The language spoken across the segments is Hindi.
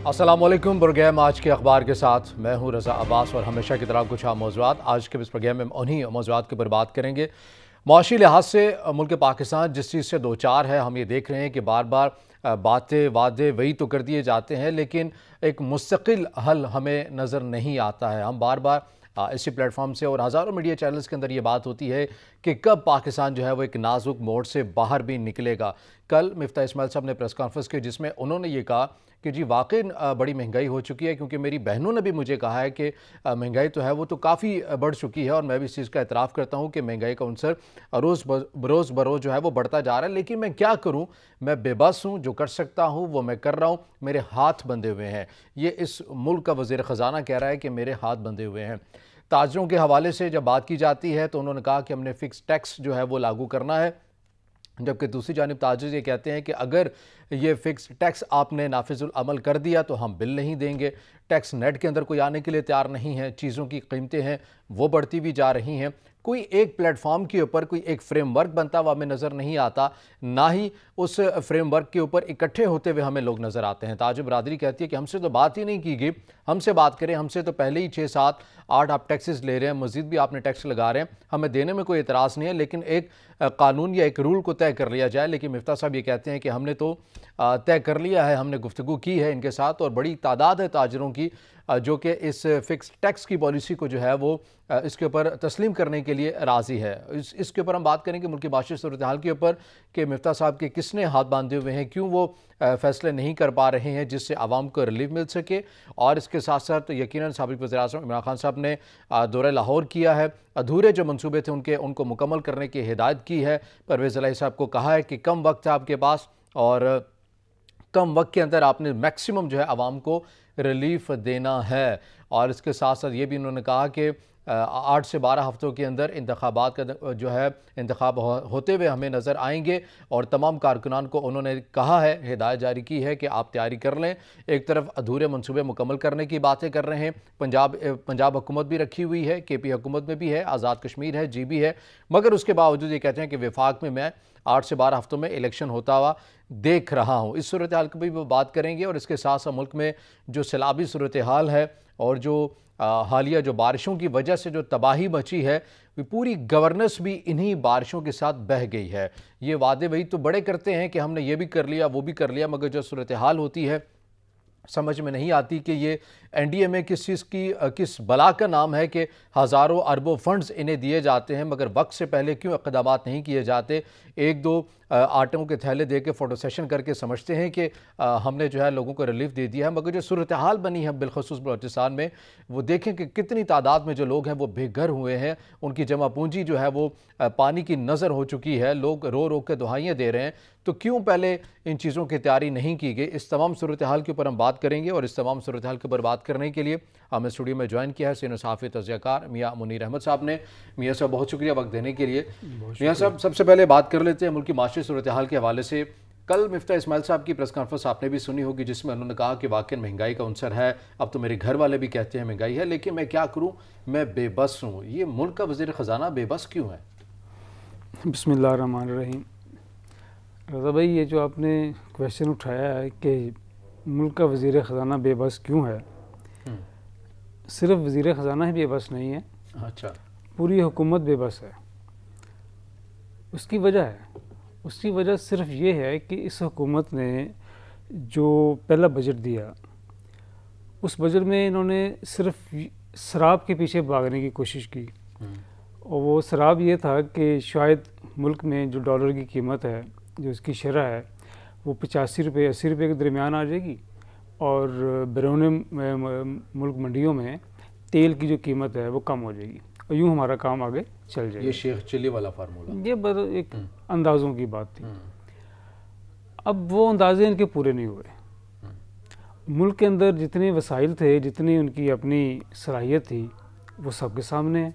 अस्सलामुअलैकुम। प्रोग्राम आज के अखबार के साथ मैं हूं रज़ा अब्बास और हमेशा की तरह कुछ मौज़ूआत आज के इस प्रोग्राम में उन्हीं मौज़ूआत के ऊपर बात करेंगे। मुआशी लिहाज से मुल्क पाकिस्तान जिस चीज़ से दो चार है, हम ये देख रहे हैं कि बार बार बातें वादे वही तो कर दिए जाते हैं, लेकिन एक मुस्तकिल हल हमें नज़र नहीं आता है। हम बार बार इसी प्लेटफॉर्म से और हज़ारों मीडिया चैनल्स के अंदर ये बात होती है कि कब पाकिस्तान जो है वो एक नाजुक मोड़ से बाहर भी निकलेगा। कल मिफ्ता इस्माइल साहब ने प्रेस कॉन्फ्रेंस की जिसमें उन्होंने ये कहा कि जी वाकई बड़ी महंगाई हो चुकी है, क्योंकि मेरी बहनों ने भी मुझे कहा है कि महंगाई तो है वो तो काफ़ी बढ़ चुकी है और मैं भी इस चीज़ का एतराफ़ करता हूँ कि महंगाई का अंसर रोज़ बरोज़ जो है वो बढ़ता जा रहा है। लेकिन मैं क्या करूँ, मैं बेबस हूँ, जो कर सकता हूँ वो मैं कर रहा हूँ, मेरे हाथ बंधे हुए हैं। ये इस मुल्क का वज़ीर ख़जाना कह रहा है कि मेरे हाथ बंधे हुए हैं। ताजरों के हवाले से जब बात की जाती है तो उन्होंने कहा कि हमने फ़िक्स टैक्स जो है वो लागू करना है, जबकि दूसरी जानिब ताजिर ये कहते हैं कि अगर ये फ़िक्स टैक्स आपने नाफिजुल अमल कर दिया तो हम बिल नहीं देंगे। टैक्स नेट के अंदर कोई आने के लिए तैयार नहीं है। चीज़ों की कीमतें हैं वो बढ़ती भी जा रही हैं। कोई एक प्लेटफॉर्म के ऊपर कोई एक फ्रेमवर्क बनता हुआ हमें नज़र नहीं आता, ना ही उस फ्रेमवर्क के ऊपर इकट्ठे होते हुए हमें लोग नज़र आते हैं। ताज बरादरी कहती है कि हमसे तो बात ही नहीं की गई, हमसे बात करें, हमसे तो पहले ही 6, 7, 8 आप टैक्सेस ले रहे हैं, मज़ीद भी आपने टैक्स लगा रहे हैं, हमें देने में कोई एतराज़ नहीं है, लेकिन एक कानून या एक रूल को तय कर लिया जाए। लेकिन मिफ्ता साहब ये कहते हैं कि हमने तो तय कर लिया है, हमने गुफ्तगू की है इनके साथ और बड़ी तादाद है ताजरों की जो कि इस फिक्स टैक्स की पॉलिसी को जो है वो इसके ऊपर तस्लीम करने के लिए राज़ी है। इसके ऊपर हम बात करेंगे मुल्क की माशी सूरत हाल के ऊपर कि मिफ्ता साहब के किसने हाथ बांधे हुए हैं, क्यों वो फैसले नहीं कर पा रहे हैं जिससे आवाम को रिलीफ मिल सके। और इसके साथ साथ यकीनन साबिक़ वज़ीर-ए-आज़म इमरान खान साहब ने दौरे लाहौर किया है, अधूरे जो मंसूबे थे उनको मुकम्मल करने की हिदायत की है। परवेज़ इलाही साहब को कहा है कि कम वक्त है आपके पास और कम वक्त के अंदर आपने मैक्सिमम जो है आवाम को रिलीफ देना है। और इसके साथ साथ ये भी उन्होंने कहा कि 8 से 12 हफ्तों के अंदर इंतखाबात का जो है इंतखाब होते हुए हमें नज़र आएंगे। और तमाम कारकुनान को उन्होंने कहा है, हिदायत जारी की है कि आप तैयारी कर लें। एक तरफ अधूरे मनसूबे मुकम्मल करने की बातें कर रहे हैं, पंजाब हुकूमत भी रखी हुई है, KP हुकूमत में भी है, आज़ाद कश्मीर है, GB है, मगर उसके बावजूद ये कहते हैं कि वफाक में मैं 8 से 12 हफ्तों में इलेक्शन होता हुआ देख रहा हूँ। इस सूरत हाल की भी वो बात करेंगे। और इसके साथ साथ मुल्क में जो सैलाबी सूरत हाल है और जो हालिया जो बारिशों की वजह से जो तबाही मची है, पूरी गवर्नेंस भी इन्हीं बारिशों के साथ बह गई है। ये वादे वही तो बड़े करते हैं कि हमने ये भी कर लिया वो भी कर लिया, मगर जो सूरत हाल होती है समझ में नहीं आती कि ये NDA में किस चीज़ की किस बला का नाम है कि हज़ारों अरबों फंड्स इन्हें दिए जाते हैं, मगर वक्त से पहले क्यों इक़दामात नहीं किए जाते। एक दो आटों के थैले दे के फ़ोटो सेशन करके समझते हैं कि हमने जो है लोगों को रिलीफ दे दिया है, मगर जो सूरत हाल बनी है बिलखसूस बलूचिस्तान में, वो देखें कि कितनी तादाद में जो लोग हैं वो बेघर हुए हैं, उनकी जमा पूंजी जो है वो पानी की नज़र हो चुकी है, लोग रो रो के दुहाइयाँ दे रहे हैं। तो क्यों पहले इन चीज़ों की तैयारी नहीं की गई। इस तमाम सूरत हाल के ऊपर हम बात करेंगे और इस तमाम सूरत हाल के ऊपर बात करने के लिए हमें स्टूडियो में ज्वाइन किया है सीनियर सहाफ़ी तज़कियाकार मियाँ मुनीर अहमद साहब ने। मियाँ साहब बहुत शुक्रिया वक्त देने के लिए। मियाँ साहब सबसे पहले बात कर लेते हैं मुल्क की माशी सूरत हाल के हवाले से। कल मिफ्ता इस्माइल साहब की प्रेस कॉन्फ्रेंस आपने भी सुनी होगी, जिसमें उन्होंने कहा कि वाकई महंगाई का अंसर है, अब तो मेरे घर वाले भी कहते हैं महंगाई है, लेकिन मैं क्या करूँ, मैं बेबस हूँ। ये मुल्क का वज़ीर ख़जाना बेबस क्यों है? बिस्मिल्लाहिर्रहमानिर्रहीम। रज़ा भाई, ये जो आपने क्वेश्चन उठाया है कि मुल्क का वज़ीर ख़जाना बेबस क्यों है, सिर्फ वज़ीर ख़जाना ही बेबस नहीं है। अच्छा, पूरी हुकूमत बेबस है। उसकी वजह सिर्फ ये है कि इस हुकूमत ने जो पहला बजट दिया, उस बजट में इन्होंने सिर्फ शराब के पीछे भागने की कोशिश की। और वो शराब ये था कि शायद मुल्क में जो डॉलर की कीमत है, जो इसकी शरह है, वो 85 रुपये 80 रुपये के दरमियान आ जाएगी और बैरून मुल्क मंडियों में तेल की जो कीमत है वो कम हो जाएगी और यूँ हमारा काम आगे चल जाएगा। ये शेख चिल्ली वाला फार्मूला, ये बस एक अंदाज़ों की बात थी। अब वो अंदाजे इनके पूरे नहीं हुए। मुल्क के अंदर जितने वसाइल थे, जितनी उनकी अपनी सलाहियत थी, वो सबके सामने है।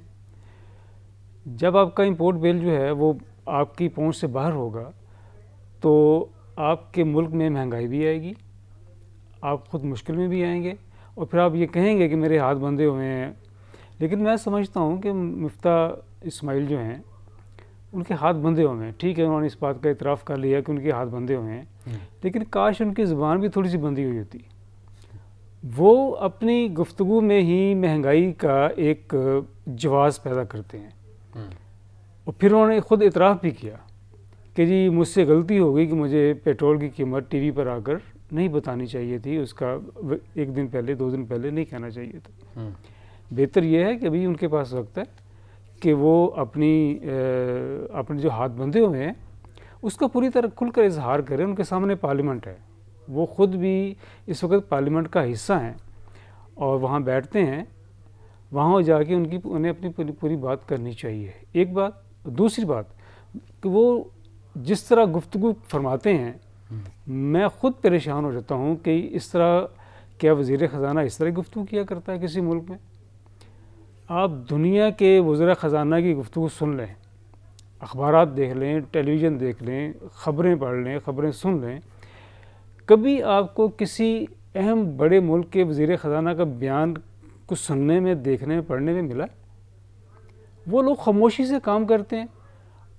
जब आपका इंपोर्ट बिल जो है वो आपकी पहुंच से बाहर होगा तो आपके मुल्क में महंगाई भी आएगी, आप ख़ुद मुश्किल में भी आएंगे और फिर आप ये कहेंगे कि मेरे हाथ बंधे हुए हैं। लेकिन मैं समझता हूँ कि मिफ्ता इस्माइल जो हैं उनके हाथ बंधे हुए हैं। ठीक है, उन्होंने इस बात का इतराफ़ कर लिया कि उनके हाथ बंधे हुए हैं, लेकिन काश उनकी ज़ुबान भी थोड़ी सी बंधी हुई होती। वो अपनी गुफ्तगू में ही महंगाई का एक जवाज़ पैदा करते हैं। और फिर उन्होंने ख़ुद इतराफ़ भी किया कि जी मुझसे गलती हो गई कि मुझे पेट्रोल की कीमत टीवी पर आकर नहीं बतानी चाहिए थी, उसका एक दिन पहले 2 दिन पहले नहीं कहना चाहिए था। बेहतर यह है कि अभी उनके पास वक्त है कि वो अपने जो हाथ बंधे हुए हैं उसका पूरी तरह खुलकर इजहार करें। उनके सामने पार्लियामेंट है, वो ख़ुद भी इस वक्त पार्लियामेंट का हिस्सा हैं और वहाँ बैठते हैं, वहाँ जाके उन्हें अपनी पूरी बात करनी चाहिए। एक बात। दूसरी बात कि वो जिस तरह गुफ्तगू फरमाते हैं, मैं ख़ुद परेशान हो जाता हूँ कि इस तरह क्या वज़ीर ख़जाना इस तरह गुफ्तगू किया करता है किसी मुल्क में? आप दुनिया के वज़ीर ख़जाना की गुफ्तगू सुन लें, अखबारात देख लें, टेलीविज़न देख लें, ख़बरें पढ़ लें, ख़बरें सुन लें, कभी आपको किसी अहम बड़े मुल्क के वज़ीर ख़जाना का बयान कुछ सुनने में, देखने में, पढ़ने में मिला? वो लोग खामोशी से काम करते हैं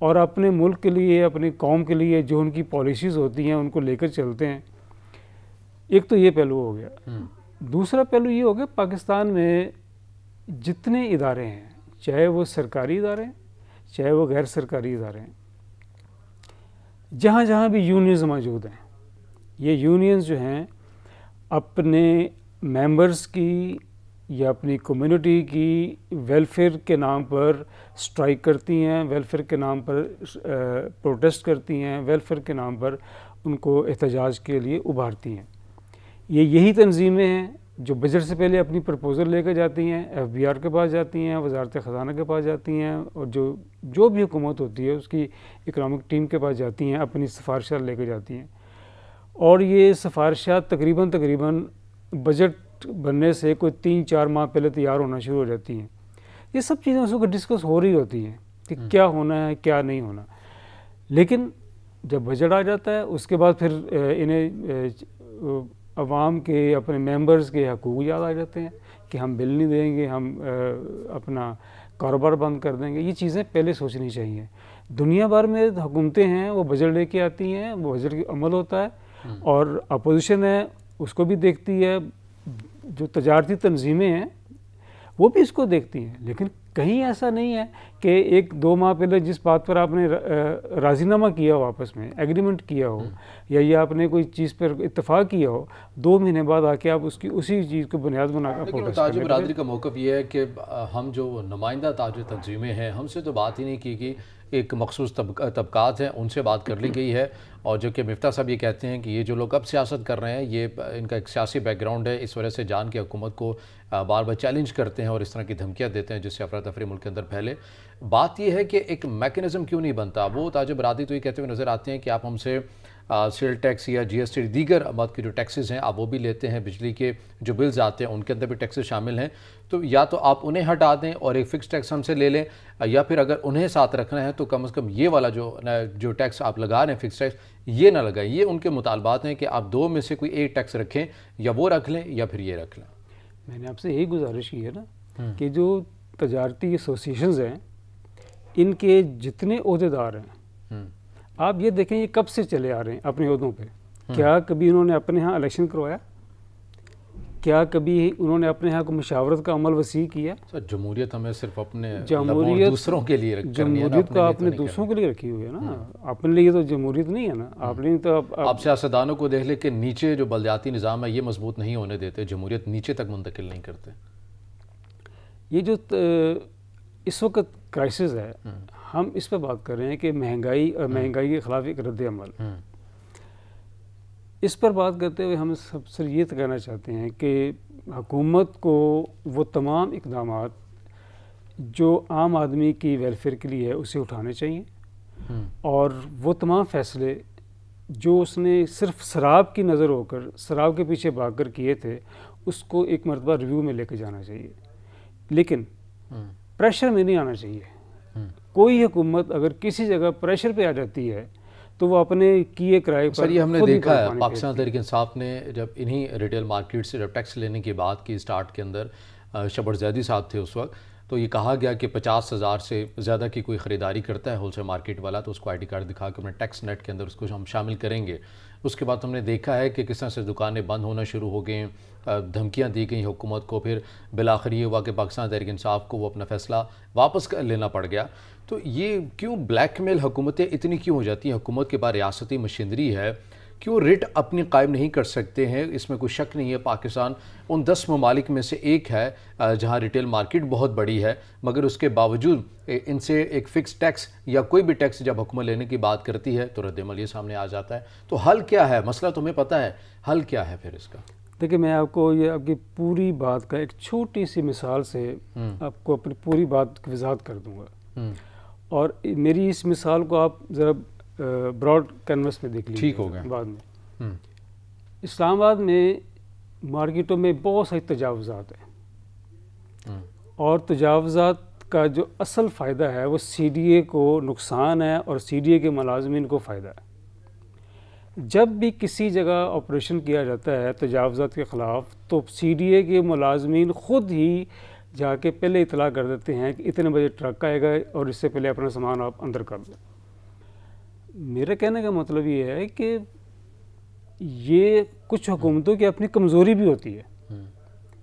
और अपने मुल्क के लिए, अपनी कौम के लिए जो उनकी पॉलिसीज़ होती हैं उनको लेकर चलते हैं। एक तो ये पहलू हो गया। दूसरा पहलू ये हो गया, पाकिस्तान में जितने इदारे हैं, चाहे वो सरकारी इदारे हैं, चाहे वो गैर सरकारी इदारे हैं, जहाँ जहाँ भी यूनियंस मौजूद हैं, ये यूनियंस जो हैं अपने मेंबर्स की या अपनी कम्युनिटी की वेलफेयर के नाम पर स्ट्राइक करती हैं, वेलफेयर के नाम पर प्रोटेस्ट करती हैं, वेलफेयर के नाम पर उनको एहतजाज के लिए उभारती हैं। यही तंजीमें हैं जो बजट से पहले अपनी प्रपोज़ल लेकर जाती हैं, FBR के पास जाती हैं, वज़ारत ख़ज़ाना के पास जाती हैं और जो भी हुकूमत होती है उसकी इकनॉमिक टीम के पास जाती हैं, अपनी सिफारिशात लेकर जाती हैं। और ये सिफारिशात तकरीबन बजट बनने से कोई 3-4 माह पहले तैयार होना शुरू हो जाती हैं। ये सब चीज़ें उस वक्त डिस्कस हो रही होती हैं कि क्या होना है, क्या नहीं होना। लेकिन जब बजट आ जाता है उसके बाद फिर इन्हें अवाम के, अपने मेंबर्स के हकूक़ याद आ जाते हैं कि हम बिल नहीं देंगे, हम अपना कारोबार बंद कर देंगे। ये चीज़ें पहले सोचनी चाहिए। दुनिया भर में हुकूमतें हैं, वो बजट लेके आती हैं, वो बजट की अमल होता है और अपोजिशन है उसको भी देखती है, जो तजारती तंजीमें हैं वो भी इसको देखती हैं। लेकिन कहीं ऐसा नहीं है कि 1-2 माह पहले जिस बात पर आपने राज़ीनामा किया हो, आपस में एग्रीमेंट किया हो या ये आपने कोई चीज़ पर इत्तेफाक किया हो, 2 महीने बाद आके आप उसी चीज़ को बुनियाद बनाकर लेकिन ताज बरादरी का मौक़िफ़ ये है कि हम जो नुमाइंदा ताज तंजीमें हैं, हमसे तो बात ही नहीं की कि एक मखसूस तबकात हैं उनसे बात कर ली गई है। और जो कि मिफ्ता साहब ये कहते हैं कि ये जो लोग अब सियासत कर रहे हैं, ये इनका एक सियासी बैकग्राउंड है, इस वजह से जान की हुकूमत को बार बार चैलेंज करते हैं और इस तरह की धमकियाँ देते हैं जिससे अफरा तफरी मुल्क के अंदर फैले। बात यह है कि एक मैकेनिज़्म क्यों नहीं बनता। वो ताज बरादरी तो ये कहते हुए नज़र आते हैं कि आप हमसे सेल टैक्स या GST दीगर मद के जो टैक्सेस हैं आप वो भी लेते हैं, बिजली के जो बिल्स आते हैं उनके अंदर भी टैक्सेस शामिल हैं, तो या तो आप उन्हें हटा दें और एक फ़िक्स टैक्स हमसे ले लें, या फिर अगर उन्हें साथ रखना है तो कम से कम ये वाला जो टैक्स आप लगा रहे हैं फ़िक्स टैक्स, ये ना लगाएं। ये उनके मुतालबात हैं कि आप 2 में से कोई एक टैक्स रखें, या वो रख लें या फिर ये रख लें। मैंने आपसे यही गुजारिश की है ना कि जो तजारती एसोसिएशंस हैं इनके जितने ओहदेदार हैं, आप ये देखें ये कब से चले आ रहे हैं अपने ओहदों पे। क्या कभी उन्होंने अपने यहाँ इलेक्शन करवाया? क्या कभी उन्होंने अपने यहाँ को मुशावरत का अमल वसी किया? जमहूरियत हमें सिर्फ अपने जमहूरियत दूसरों के लिए रखी, जमहूरियत को आपने दूसरों के लिए रखी हुई है ना, अपने लिए तो जमहूरियत नहीं है ना। आपने तो आप सियासतदानों को देख ले कि नीचे जो बलदियाती निज़ाम है ये मजबूत नहीं होने देते, जमहूरियत नीचे तक मुंतकिल नहीं करते। ये जो इस वक्त क्राइसिस है, हम इस पर बात कर रहे हैं कि महंगाई और महंगाई के ख़िलाफ़ एक रद्द अमल, इस पर बात करते हुए हम सबसे ये कहना चाहते हैं कि हुकूमत को वो तमाम इक़दामात जो आम आदमी की वेलफेयर के लिए है उसे उठाने चाहिए, और वो तमाम फ़ैसले जो उसने सिर्फ शराब की नज़र होकर, शराब के पीछे भागकर किए थे, उसको एक मरतबा रिव्यू में लेकर जाना चाहिए। लेकिन प्रेशर में नहीं आना चाहिए। कोई हुकूमत अगर किसी जगह प्रेशर पे आ जाती है तो वो अपने किए किराए पर, सर ये हमने देखा है पाकिस्तान तहरीक-ए-इंसाफ ने जब इन्हीं रिटेल मार्केट से जब टैक्स लेने की बात की स्टार्ट के अंदर, शबर जैदी साहब थे उस वक्त, तो ये कहा गया कि 50,000 से ज़्यादा की कोई ख़रीदारी करता है होलसेल मार्केट वाला तो उसको ID कार्ड दिखा के अपने टैक्स नेट के अंदर उसको हम शामिल करेंगे। उसके बाद हमने देखा है कि किस तरह से दुकानें बंद होना शुरू हो गई, धमकियाँ दी गई हुकूमत को, फिर बिलाखिर ये हुआ कि पाकिस्तान तहरीक इंसाफ को वो अपना फ़ैसला वापस लेना पड़ गया। तो ये क्यों ब्लैकमेल हुकूमतें इतनी क्यों हो जाती हैं? हुकूमत के पास रियासती मशीनरी है, क्यों रेट अपनी कायम नहीं कर सकते हैं? इसमें कोई शक नहीं है पाकिस्तान उन 10 ममालिक में से एक है जहां रिटेल मार्केट बहुत बड़ी है, मगर उसके बावजूद इनसे एक फ़िक्स टैक्स या कोई भी टैक्स जब हुकूमत लेने की बात करती है तो रद्द-ए-अमल ये सामने आ जाता है। तो हल क्या है? मसला तुम्हें पता है, हल क्या है फिर इसका? देखिए, मैं आपको ये आपकी पूरी बात का एक छोटी सी मिसाल से आपको अपनी पूरी बात की वजाहत कर दूंगा, और मेरी इस मिसाल को आप ज़रा ब्रॉड कैनवस में देख लीजिए। ठीक हो गया। बाद में इस्लामाबाद में मार्केटों में बहुत सारी तजावुज़ात हैं, और तजावुज़ात का जो असल फ़ायदा है वो CDA को नुकसान है और CDA के मुलाज़मीन को फ़ायदा है। जब भी किसी जगह ऑपरेशन किया जाता है तजावुज़ात के ख़िलाफ़, तो CDA के मुलाज़मीन ख़ुद ही जाके पहले इतला कर देते हैं कि इतने बजे ट्रक आएगा और इससे पहले अपना सामान आप अंदर कर लो। मेरे कहने का मतलब ये है कि ये कुछ हुकूमतों की अपनी कमज़ोरी भी होती है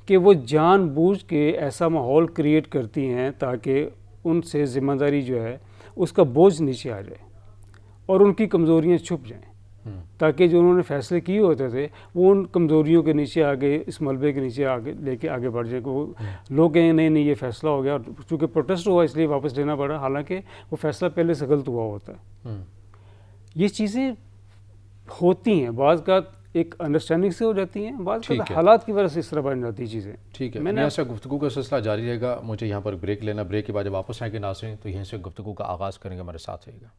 कि वो जानबूझ के ऐसा माहौल क्रिएट करती हैं ताकि उनसे ज़िम्मेदारी जो है उसका बोझ नीचे आ जाए और उनकी कमज़ोरियाँ छुप जाएं, ताकि जो उन्होंने फ़ैसले किए होते थे वो उन कमज़ोरियों के नीचे आगे, इस मलबे के नीचे आगे लेके आगे बढ़ जाए। वो लोग कहें नहीं नहीं ये फ़ैसला हो गया, और चूँकि प्रोटेस्ट हुआ इसलिए वापस लेना पड़ा, हालांकि वो फ़ैसला पहले से गलत हुआ होता है। ये चीज़ें होती हैं, बाज़ का एक अंडरस्टैंडिंग से हो जाती हैं, बाज़ का हालात की वजह से इस तरह बन जाती चीज़ें। ठीक है, मैंने ऐसा गुफ्तगू का सिलसिला जारी रहेगा। मुझे यहाँ पर ब्रेक लेना, ब्रेक के बाद जब वापस आएंगे नाज़रीन तो यहीं से गुफ्तगू का आगाज़ करेंगे। हमारे साथ रहिएगा।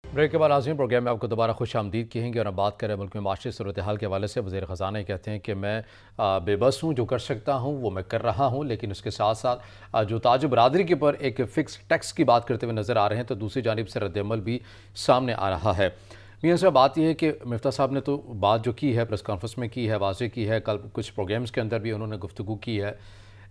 ब्रेक के बाद नाज़रीन प्रोग्राम में आपको दोबारा खुश आमदीद कहेंगे और अब बात करें मुल्क में माशी सूरत हाल के हवाले से। वज़ीर ख़ज़ाना कहते हैं कि मैं बेबस हूँ, जो कर सकता हूँ वो मैं कर रहा हूँ, लेकिन उसके साथ साथ जो ताज बरादरी के ऊपर एक फ़िक्स टैक्स की बात करते हुए नज़र आ रहे हैं, तो दूसरी जानिब से रद्द-ए-अमल भी सामने आ रहा है। मियां साहब, बात यह है कि मिफ्ता साहब ने तो बात जो की है प्रेस कॉन्फ्रेंस में की है, वाज़े की है, कल कुछ प्रोग्राम्स के अंदर भी उन्होंने गुफ्तगू की है,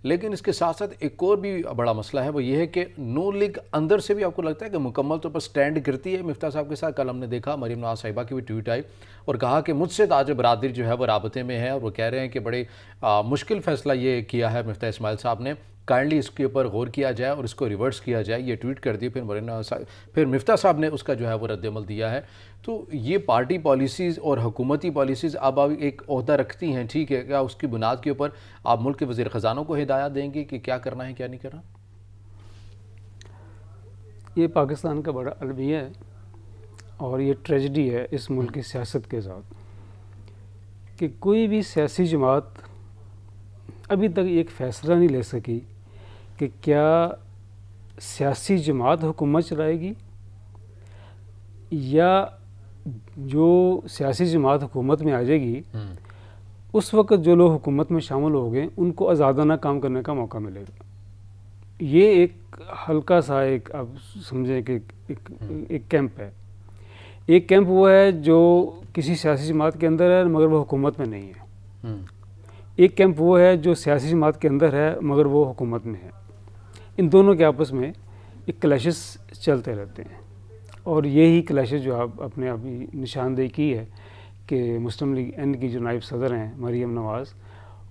लेकिन इसके साथ साथ एक और भी बड़ा मसला है, वो ये है कि नून लीग अंदर से भी आपको लगता है कि मुकम्मल तौर पर स्टैंड करती है मिफ्ता साहब के साथ? कल हमने देखा मरीम नवाज साहिबा की भी ट्वीट आई और कहा कि मुझसे ताज बरादरी जो है वो राबते में है, और वो कह रहे हैं कि बड़े मुश्किल फ़ैसला ये किया है मिफ्ता इस्माइल साहब ने, काइंडली इसके ऊपर गौर किया जाए और इसको रिवर्स किया जाए। ये ट्वीट कर दी, फिर मिफ्ता साहब ने उसका जो है वो रद्द-ए-अमल दिया है। तो ये पार्टी पॉलिसीज़ और हुकूमती पॉलिसीज़ अब एक ओहदा रखती हैं, ठीक है, क्या उसकी बुनियाद के ऊपर आप मुल्क के वज़ीर ख़ज़ानों को हिदायत देंगे कि क्या करना है क्या नहीं करना? ये पाकिस्तान का बड़ा अलमिया है और ये ट्रेजिडी है इस मुल्क की सियासत के साथ कि कोई भी सियासी जमात अभी तक एक फ़ैसला नहीं ले सकी कि क्या सियासी जमात हुकूमत चलाएगी या जो सियासी जमात हुकूमत में आ जाएगी उस वक्त जो लोग हुकूमत में शामिल हो गए उनको आज़ादाना काम करने का मौका मिलेगा। ये एक हल्का सा एक आप समझें कि एक कैंप है। एक कैंप वो है जो किसी सियासी जमात के अंदर है मगर वो हुकूमत में नहीं है। एक कैंप वो है जो सियासी जमात के अंदर है मगर वो हुकूमत में है। इन दोनों के आपस में एक क्लैशेस चलते रहते हैं, और यही क्लैशेस जो आप अपने अभी निशानदेही की है कि मुस्लिम लीग एन की जो नायब सदर हैं मरीम नवाज़,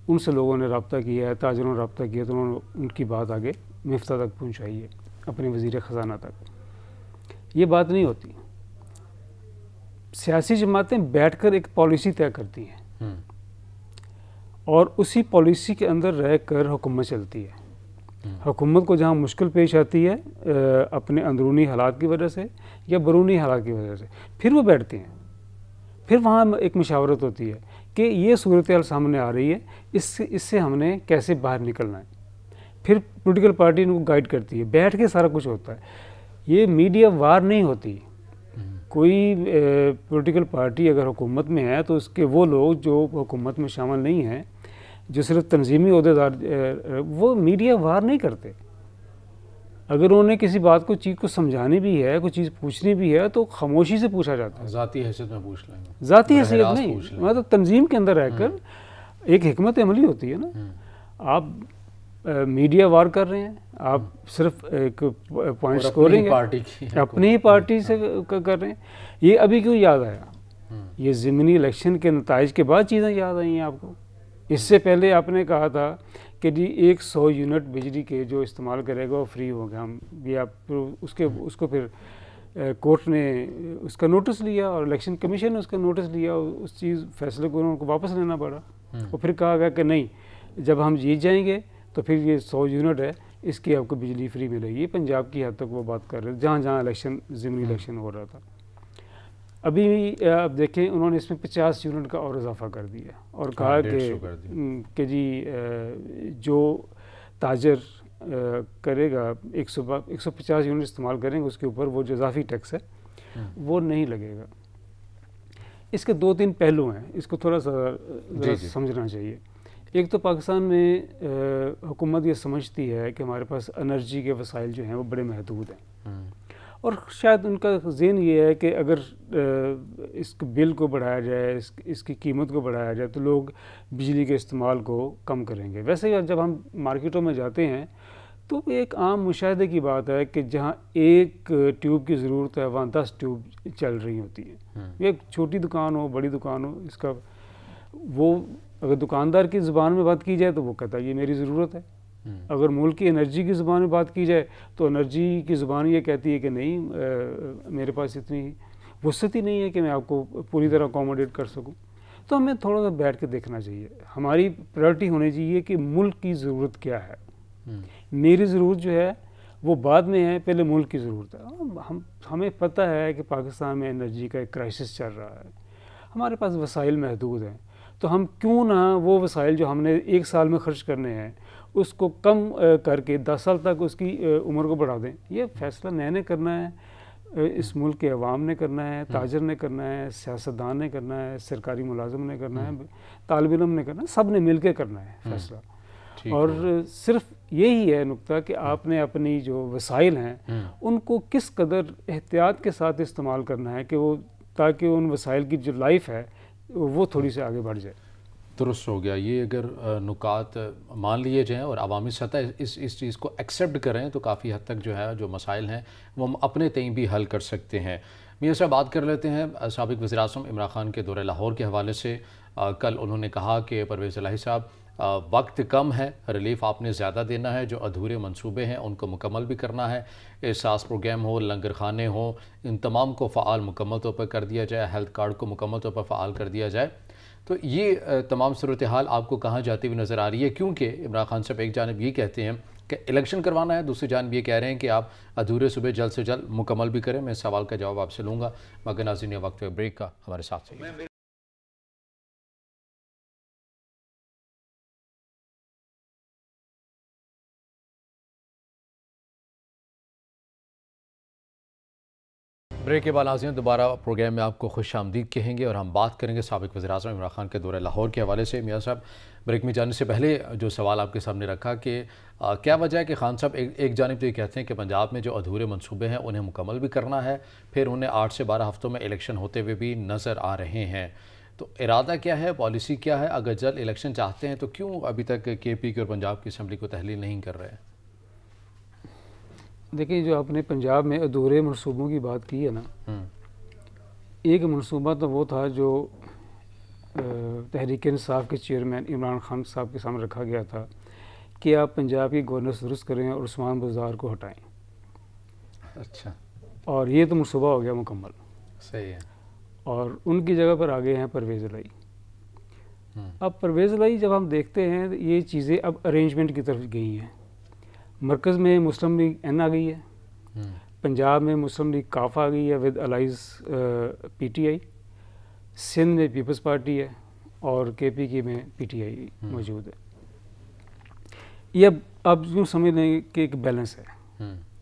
उनसे लोगों ने रब्ता किया है, ताजरों ने रब्ता किया, तो उन्होंने उनकी बात आगे मिफ्ता तक पहुँचाई है, अपने वज़ीर ख़ज़ाना तक। ये बात नहीं होती। सियासी जमातें बैठकर एक पॉलिसी तय करती हैं और उसी पॉलिसी के अंदर रहकर हुकूमत चलती है। हुकूमत को जहाँ मुश्किल पेश आती है अपने अंदरूनी हालात की वजह से या बरूनी हालात की वजह से, फिर वो बैठते हैं, फिर वहाँ एक मशावरत होती है कि ये सूरत हाल सामने आ रही है, इससे हमने कैसे बाहर निकलना है। फिर पॉलिटिकल पार्टी इनको गाइड करती है, बैठ के सारा कुछ होता है। ये मीडिया वार नहीं होती। कोई पॉलिटिकल पार्टी अगर हुकूमत में है तो उसके वो लोग जो हुकूमत में शामिल नहीं हैं, जो सिर्फ तंजीमी ओहदेदार, वो मीडिया वार नहीं करते। अगर उन्होंने किसी बात को चीज़ को समझानी भी है, कोई चीज़ पूछनी भी है, तो खामोशी से पूछा जाता है। ज़ाती हैसियत में पूछ लेंगे, ज़ाती हैसियत नहीं, मतलब तंजीम के अंदर रहकर एक हिकमत अमली होती है ना। आप मीडिया वार कर रहे हैं, आप सिर्फ एक पॉइंट स्कोरिंग अपनी ही पार्टी से कर रहे हैं। ये अभी क्यों याद आया? ये ज़िमनी इलेक्शन के नताइज के बाद चीज़ें याद आई हैं आपको। इससे पहले आपने कहा था कि जी 100 यूनिट बिजली के जो इस्तेमाल करेगा वो फ्री होगा। हम ये आप उसको फिर कोर्ट ने उसका नोटिस लिया और इलेक्शन कमीशन ने उसका नोटिस लिया, उस चीज़ फैसले को उनको वापस लेना पड़ा। और फिर कहा गया कि नहीं, जब हम जीत जाएंगे तो फिर ये 100 यूनिट है, इसकी आपको बिजली फ्री मिलेगी। पंजाब की हद तक वो बात कर रहे थे, जहाँ जहाँ इलेक्शन ज़िमनी इलेक्शन हो रहा था। अभी आप देखें, उन्होंने इसमें 50 यूनिट का और इजाफा कर दिया और कहा कि जी जो ताजर करेगा 150 यूनिट इस्तेमाल करेंगे, उसके ऊपर वो जो इजाफी टैक्स है वो नहीं लगेगा। इसके 2-3 पहलू हैं, इसको थोड़ा सा समझना चाहिए। एक तो पाकिस्तान में हुकूमत ये समझती है कि हमारे पास एनर्जी के वसाइल जो हैं वो बड़े महदूद हैं, और शायद उनका ज़हन ये है कि अगर इस बिल को बढ़ाया जाए, इसकी कीमत को बढ़ाया जाए, तो लोग बिजली के इस्तेमाल को कम करेंगे। वैसे ही जब हम मार्केटों में जाते हैं तो एक आम मुशाहिदे की बात है कि जहाँ एक ट्यूब की ज़रूरत है वहाँ 10 ट्यूब चल रही होती हैं। एक छोटी दुकान हो, बड़ी दुकान हो, इसका वो अगर दुकानदार की ज़ुबान में बात की जाए तो वो कहता है ये मेरी ज़रूरत है। अगर मुल्क की एनर्जी की ज़ुबान में बात की जाए तो एनर्जी की ज़ुबान ये कहती है कि नहीं, मेरे पास इतनी वसअत ही नहीं है कि मैं आपको पूरी तरह अकोमोडेट कर सकूं। तो हमें थोड़ा सा बैठ के देखना चाहिए, हमारी प्रायोरिटी होनी चाहिए कि मुल्क की ज़रूरत क्या है। मेरी ज़रूरत जो है वो बाद में है, पहले मुल्क की ज़रूरत है। हमें पता है कि पाकिस्तान में एनर्जी का एक क्राइसिस चल रहा है, हमारे पास वसाइल महदूद हैं, तो हम क्यों ना वो वसाइल जो हमने 1 साल में ख़र्च करने हैं उसको कम करके 10 साल तक उसकी उम्र को बढ़ा दें। ये फ़ैसला मैंने करना है, इस मुल्क के अवाम ने करना है, ताजर ने करना है, सियासतदान ने करना है, सरकारी मुलाजिम ने करना है, तालिब इल्म ने करना है, सब ने मिल के करना है फ़ैसला। और सिर्फ यही है नुक्ता कि आपने अपनी जो वसाइल हैं उनको किस कदर एहतियात के साथ इस्तेमाल करना है कि वो, ताकि उन वसाइल की जो लाइफ है वो थोड़ी सी आगे बढ़ जाए। दुरुस्त हो गया। ये अगर नुकात मान लिए जाएँ और अवामी सतह इस चीज़ को एक्सेप्ट करें तो काफ़ी हद तक जो है जो मसाइल हैं वो हम अपने तय भी हल कर सकते हैं। मियां साहब, बात कर लेते हैं साबिक़ वज़ीर-ए-आज़म इमरान खान के दौरे लाहौर के हवाले से। कल उन्होंने कहा कि परवेज़ इलाही साहब, वक्त कम है, रिलीफ आपने ज़्यादा देना है, जो अधूरे मंसूबे हैं उनको मुकम्मल भी करना है। एहसास प्रोग्राम हो, लंगर खाने हो, इन तमाम को फ़ाल मुकम्मल तौर पर कर दिया जाए, हेल्थ कार्ड को मुकम्मल तौर पर फ़ाल कर दिया जाए। तो ये तमाम सूरत हाल आपको कहाँ जाती हुई नज़र आ रही है? क्योंकि इमरान खान साहब एक जानब ये कहते हैं कि इलेक्शन करवाना है, दूसरी जानब ये कह रहे हैं कि आप अधूरे सूबे जल्द से जल्द मुकम्मल भी करें। मैं इस सवाल का जवाब आपसे लूँगा, मगर नाज़रीन वक्त ब्रेक का हमारे साथ चाहिए। ब्रेक के बाद नाज़रीन दोबारा प्रोग्राम में आपको खुशामदीद कहेंगे और हम बात करेंगे साबिक़ वज़ीर-ए-आज़म इमरान खान के दौरे लाहौर के हवाले से। मियां साहब, ब्रेक में जाने से पहले जो सवाल आपके सामने रखा कि क्या वजह है कि खान साहब एक जानिब तो ये कहते हैं कि पंजाब में जो अधूरे मंसूबे हैं उन्हें मुकम्मल भी करना है, फिर उन्हें 8 से 12 हफ्तों में इलेक्शन होते हुए भी नज़र आ रहे हैं। तो इरादा क्या है, पॉलिसी क्या है? अगर जल्द इलेक्शन चाहते हैं तो क्यों अभी तक KP की और पंजाब की असम्बली को तहलील नहीं कर रहे हैं? देखिए, जो आपने पंजाब में अधूरे मनसूबों की बात की है ना, एक मनसूबा तो वो था जो तहरीक इंसाफ के चेयरमैन इमरान खान साहब के सामने रखा गया था कि आप पंजाब की गवर्नेंस दुरुस्त करें और उस्मान बाज़ार को हटाएं। अच्छा। और ये तो मनसूबा हो गया मुकम्मल। सही है। और उनकी जगह पर आ गए हैं परवेज़ इलाही। अब परवेज़ इलाही जब हम देखते हैं ये चीज़ें अब अरेंजमेंट की तरफ गई हैं। मरकज़ में मुस्लिम लीग N आ गई है, पंजाब में मुस्लिम लीग काफ आ गई है विद अलाइज PTI, सिंध में पीपल्स पार्टी है और KP में PTI मौजूद है। ये अब यूँ समझ लें कि एक बैलेंस है।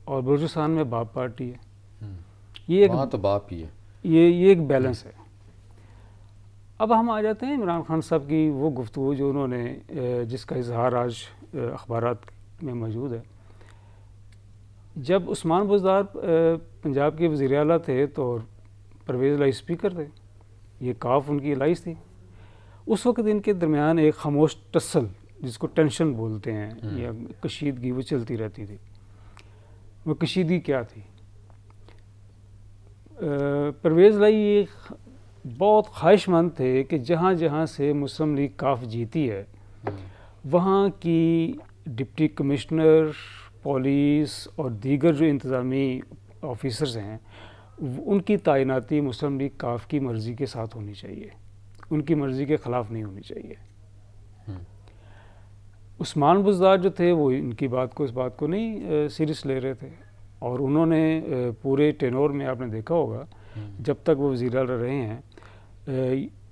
और बलूचिस्तान में बाप पार्टी है, ये एक वहाँ तो बाप ही है, ये एक बैलेंस है। अब हम आ जाते हैं इमरान खान साहब की वो गुफ्तगू जो उन्होंने जिसका इजहार आज अखबारात में मौजूद है। जब उस्मान बुज़दार पंजाब के वज़ीर आला थे तो परवेज़ लाई स्पीकर थे, ये काफ उनकी एलाइज थी। उस वक्त इनके दरमियान एक खामोश टसल, जिसको टेंशन बोलते हैं, या कशीदगी, वो चलती रहती थी। वो कशीदगी क्या थी? परवेज़ लाई एक बहुत ख्वाहिशमंद थे कि जहाँ जहाँ से मुस्लिम लीग काफ जीती है वहाँ की डिप्टी कमिश्नर, पुलिस और दीगर जो इंतज़ामी ऑफिसर्स हैं उनकी तैनाती मुस्लिम लीग काफ की मर्ज़ी के साथ होनी चाहिए, उनकी मर्ज़ी के ख़िलाफ़ नहीं होनी चाहिए। उस्मान बुज़दार जो थे वो इस बात को नहीं सीरियस ले रहे थे, और उन्होंने पूरे टेनोर में आपने देखा होगा जब तक वो वज़ीर आला रहे हैं,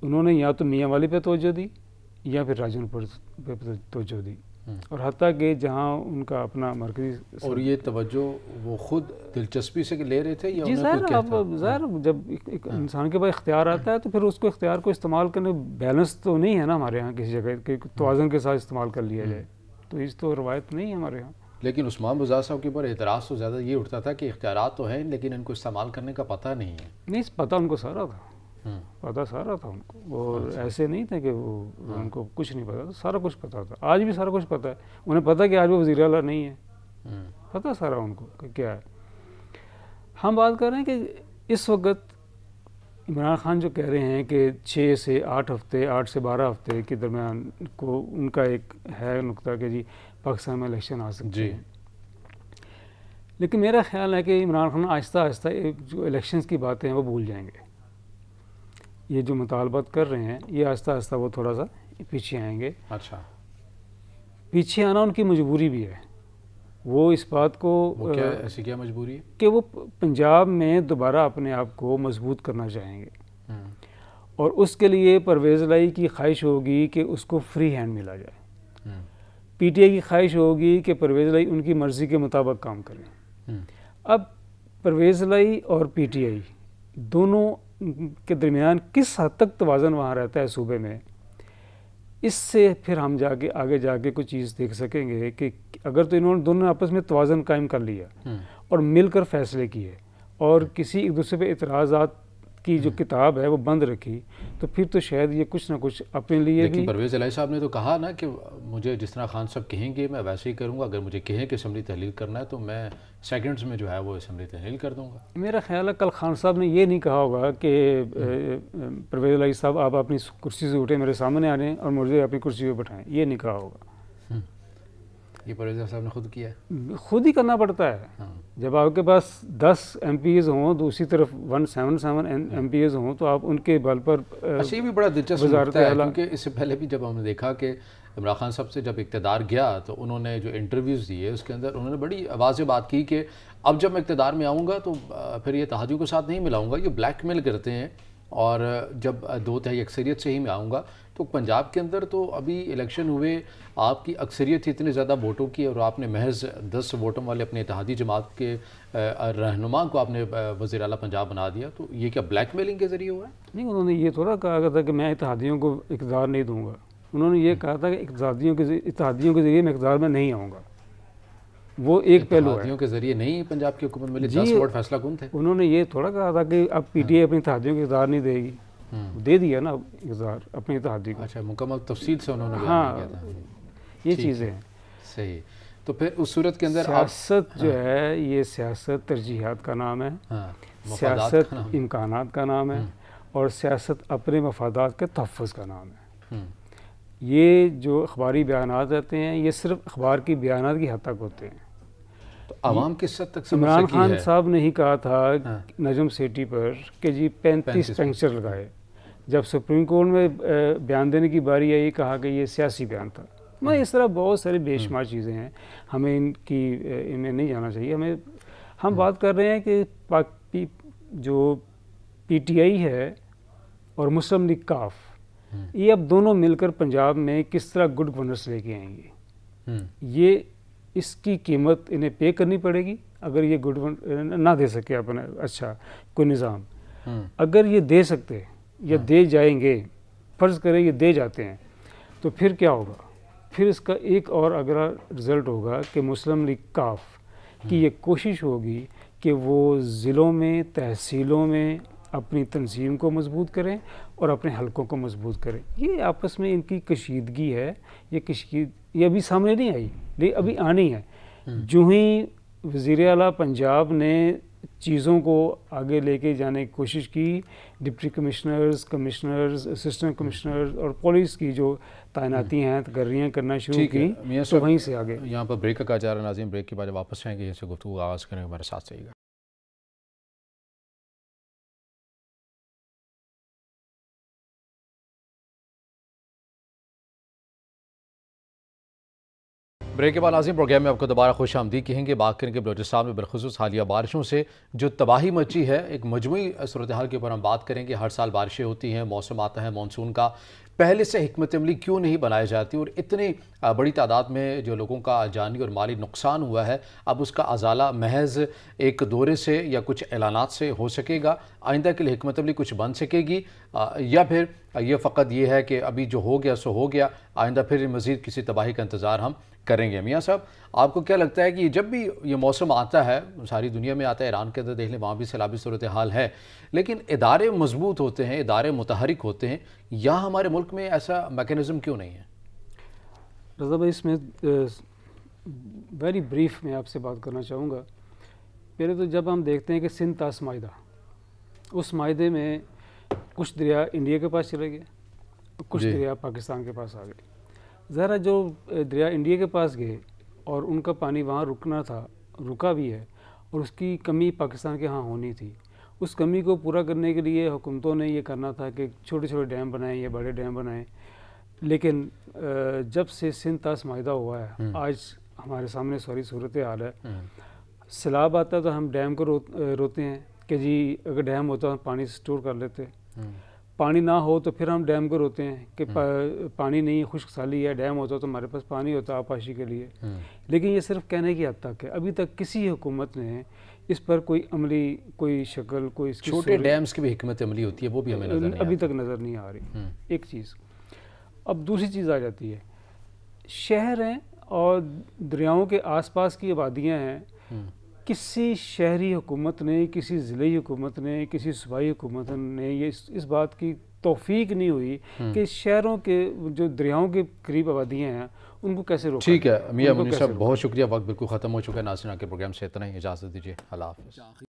उन्होंने या तो मियाँ वाली पे तवज्जो दी या फिर राजनपुर पे तवज्जो दी, और हत्ता कि जहाँ उनका अपना मरकज़ी। और ये तवज्जो वो खुद दिलचस्पी से ले रहे थे या जी सर, अब ज़ाहिर जब एक इंसान के पास इख्तियार आता है तो फिर उसको इख्तियार को इस्तेमाल करने, बैलेंस तो नहीं है ना हमारे यहाँ किसी जगह के तवाज़ुन के साथ इस्तेमाल कर लिया जाए, तो इस तो रवायत नहीं है हमारे यहाँ। लेकिन उस्मान बुज़दार साहब के ऊपर एतराज़ तो ज़्यादा ये उठता था कि इख्तियारात तो हैं लेकिन इनको इस्तेमाल करने का पता नहीं है। नहीं, पता उनको सारा था, पता सारा था उनको, और ऐसे नहीं था कि वो उनको कुछ नहीं पता था, सारा कुछ पता था। आज भी सारा कुछ पता है उन्हें, पता कि आज वो वज़ीर आला नहीं है, पता सारा उनको कि क्या है। हम बात कर रहे हैं कि इस वक्त इमरान खान जो कह रहे हैं कि 6 से 8 हफ्ते, 8 से 12 हफ्ते के दरमियान को उनका एक है नुक्ता कि जी पाकिस्तान में इलेक्शन आ सकते हैं, लेकिन मेरा ख्याल है कि इमरान खान आहिस्ता आहिस्ता जो इलेक्शंस की बातें हैं वो भूल जाएंगे। ये जो मुतालबात कर रहे हैं ये आहिस्ता आहिस्ता वो थोड़ा सा पीछे आएंगे। अच्छा, पीछे आना उनकी मजबूरी भी है। वो इस बात को, वो क्या, ऐसी क्या मजबूरी है? कि वो पंजाब में दोबारा अपने आप को मजबूत करना चाहेंगे, और उसके लिए परवेज़ लाई की ख्वाहिश होगी कि उसको फ्री हैंड मिला जाए, पीटीआई की ख्वाहिश होगी कि परवेज़ लाई उनकी मर्ज़ी के मुताबिक काम करें। अब परवेज़ लाई और पीटीआई दोनों के दरमियान किस हद तक तवाज़न वहाँ रहता है सूबे में, इससे फिर हम जाके आगे जाके कुछ चीज़ देख सकेंगे कि अगर तो इन्होंने दोनों आपस में तवाज़न कायम कर लिया और मिलकर फैसले किए और किसी एक दूसरे पे इतराज़ात की जो किताब है वो बंद रखी, तो फिर तो शायद ये कुछ ना कुछ अपने लिए भी। लेकिन परवेज़ इलाही साहब ने तो कहा ना कि मुझे जिस तरह खान साहब कहेंगे मैं वैसे ही करूँगा, अगर मुझे कहें कि असम्बली तहलील करना है तो मैं सेकंड्स में जो है वो असम्बली तहलील कर दूँगा। मेरा ख्याल है कल खान साहब ने ये नहीं कहा होगा कि परवेज़ इलाही साहब आप अपनी कुर्सी से उठे मेरे सामने आ जाएँ और मुझे अपनी कुर्सी पर बैठाएँ, ये नहीं कहा होगा। ये परवेज़ साहब ने खुद किया है, खुद ही करना पड़ता है। जब आपके पास 10 MPs हों, दूसरी तरफ 177 MPs हों, तो आप उनके बल पर। अच्छा, ये भी बड़ा दिलचस्प लगता है क्योंकि इससे पहले भी जब हमने देखा कि इमरान खान साहब से जब इक़्तिदार गया तो उन्होंने जो इंटरव्यूज़ दिए उसके अंदर उन्होंने बड़ी आवाज़ से बात की कि अब जब मैं इक़्तिदार में आऊँगा तो फिर ये इत्तेहादियों के साथ नहीं मिलाऊँगा, ये ब्लैकमेल करते हैं, और जब 2/3 अक्सरियत से ही मैं आऊँगा। तो पंजाब के अंदर तो अभी इलेक्शन हुए, आपकी अक्सरियत इतने ज़्यादा वोटों की और आपने महज 10 वोटों वाले अपने इत्तेहादी जमात के रहनुमा को आपने वज़ीर आला पंजाब बना दिया, तो ये क्या ब्लैकमेलिंग के ज़रिए हुआ है? नहीं, उन्होंने ये थोड़ा कहा था कि मैं इत्तेहादियों को इक़्तिदार नहीं दूँगा, उन्होंने ये कहा था कि इत्तेहादियों के ज़रिए मैं इक़्तिदार में नहीं आऊँगा। वो एक पहलू है। इत्तेहादियों के ज़रिए नहीं पंजाब की हुकूमत मिली, 10 वोट फैसला कौन थे? उन्होंने ये थोड़ा कहा था कि अब पीटीआई अपनी इत्तेहादियों को इक़्तिदार नहीं देगी, दे दिया ना इक़्तिदार अपने इत्तेहादी को। अच्छा, मुकम्मल तफसील से उन्होंने हाँ, किया था। ये चीज़ें हैं। सही। तो फिर उस सूरत के अंदर सियासत जो है, ये सियासत तरजीहात का नाम है, सियासत इम्कानात का नाम है, और सियासत अपने मफादात के तहफ़्फ़ुज़ का नाम है। ये जो अखबारी बयानात रहते हैं ये सिर्फ अखबार की बयानात की हद तक होते हैं। तो आवाम किस हद तक समझ इमरान सकी खान है? साहब ने ही कहा था नजम सेठी पर कि जी 35 पंक्चर लगाए। जब सुप्रीम कोर्ट में बयान देने की बारी आई, कहा कि ये सियासी बयान था। मैं इस तरह बहुत सारी बेशुमार चीज़ें हैं, हमें इनमें नहीं जाना चाहिए। हम बात कर रहे हैं कि जो पीटीआई है और मुस्लिम लीग काफ, ये अब दोनों मिलकर पंजाब में किस तरह गुड गवर्नेंस लेके आएंगे, ये इसकी कीमत इन्हें पे करनी पड़ेगी। अगर ये गुड ना दे सके अपना अच्छा कोई निज़ाम, अगर ये दे सकते या दे जाएंगे, फ़र्ज़ करें ये दे जाते हैं, तो फिर क्या होगा? फिर इसका एक और अगला रिज़ल्ट होगा कि मुस्लिम लीग काफ कि ये कोशिश होगी कि वो ज़िलों में, तहसीलों में अपनी तंजीम को मजबूत करें और अपने हलकों को मजबूत करें। ये आपस में इनकी कशीदगी है, ये अभी सामने नहीं आई, लेकिन अभी आनी है। जो ही वज़ीर आला पंजाब ने चीज़ों को आगे लेके जाने की कोशिश की, डिप्टी कमिश्नर्स, असिस्टेंट कमिश्नर्स और पुलिस की जो तैनाती हैं, तकर्रियाँ करना शुरू की, तो वहीं से आगे। यहाँ पर ब्रेक का जा रहा है नाज़रीन, ब्रेक के बाद वापस आएंगे, इससे गुफ्तगू आगाज़ करेंगे, हमारे साथ रहिएगा। ब्रेक के बाद नाज़रीन प्रोग्राम में आपको दोबारा खुश आमदीद कहेंगे। बात करेंगे बलूचिस्तान में बिलखुसूस हालिया बारिशों से जो तबाही मची है, एक मजमूई सूरत हाल के ऊपर हम बात करेंगे। हर साल बारिशें होती हैं, मौसम आता है मानसून का, पहले से हिकमत अमली क्यों नहीं बनाई जाती और इतनी बड़ी तादाद में जो लोगों का जानी और माली नुकसान हुआ है, अब उसका अजाला महज एक दौरे से या कुछ ऐलानात से हो सकेगा? आइंदा के लिए हिकमत अमली कुछ बन सकेगी या फिर ये फ़कत ये है कि अभी जो हो गया सो हो गया, आइंदा फिर मज़ीद किसी तबाही का इंतज़ार हम करेंगे? मियाँ साहब, आपको क्या लगता है कि जब भी ये मौसम आता है, सारी दुनिया में आता है, ईरान के अंदर देख लें, वहाँ भी सैलाबी सूरत हाल है, लेकिन इदारे मजबूत होते हैं, इदारे मुतहरिक होते हैं, यहाँ हमारे मुल्क में ऐसा मैकेनिज़्म क्यों नहीं है? रज़ा भाई, इसमें वेरी ब्रीफ में आपसे बात करना चाहूँगा। पहले तो जब हम देखते हैं कि सिंध तास माहिदा, उस माहिदे में कुछ दरिया इंडिया के पास चले गए, कुछ दरिया पाकिस्तान के पास आ गए। ज़रा जो दरिया इंडिया के पास गए और उनका पानी वहाँ रुकना था, रुका भी है, और उसकी कमी पाकिस्तान के यहाँ होनी थी। उस कमी को पूरा करने के लिए हुकूमतों ने ये करना था कि छोटे छोटे डैम बनाएं या बड़े डैम बनाएं, लेकिन जब से सिंध तास माहिदा हुआ है, आज हमारे सामने सारी सूरत हाल है। सैलाब आता है तो हम डैम को रोते हैं कि जी अगर डैम होता तो पानी स्टोर कर लेते, पानी ना हो तो फिर हम डैम को रोते हैं कि पानी नहीं, खुश्क साली है, डैम होता तो हमारे पास पानी होता आपाशी के लिए। लेकिन ये सिर्फ कहने की हद तक है, अभी तक किसी हुकूमत ने इस पर कोई अमली, कोई शक्ल, कोई छोटे डैम्स की भी हिकमत अमली होती है, वो भी हमें अभी तक नज़र नहीं आ रही। एक चीज़। अब दूसरी चीज़ आ जाती है, शहर हैं और दरियाओं के आसपास की आबादियाँ हैं। किसी शहरी हुकूमत ने, किसी ज़िले हुकूमत ने, किसी सूबाई हुकूमत ने ये इस बात की तौफीक नहीं हुई कि शहरों के जो दरियाओं के करीब आबादियाँ हैं उनको कैसे रोका। ठीक है मियां मुनीर साहब, बहुत शुक्रिया। वक्त बिल्कुल ख़त्म हो चुका है। नाज़रीन, के प्रोग्राम से इतना ही, इजाज़त दीजिए। अल्लाह हाफ़िज़।